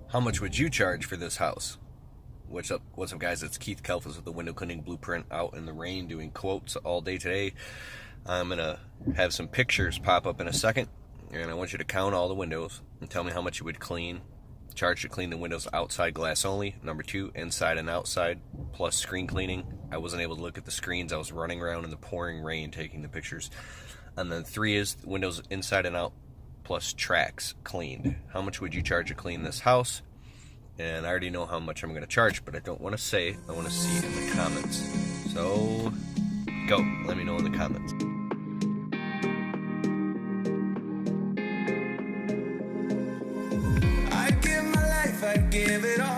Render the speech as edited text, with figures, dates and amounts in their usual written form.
How much would you charge for this house? What's up, guys? It's Keith Kelfis with the Window Cleaning Blueprint, out in the rain doing quotes all day today. I'm gonna have some pictures pop up in a second, and I want you to count all the windows and tell me how much you would charge to clean the windows outside glass only. Number 2, inside and outside, plus screen cleaning. I wasn't able to look at the screens. I was running around in the pouring rain taking the pictures. And then 3 is windows inside and out, plus tracks cleaned. How much would you charge to clean this house? And I already know how much I'm going to charge, but I don't want to say. I want to see it in the comments. So, go. Let me know in the comments. I give my life, I give it all.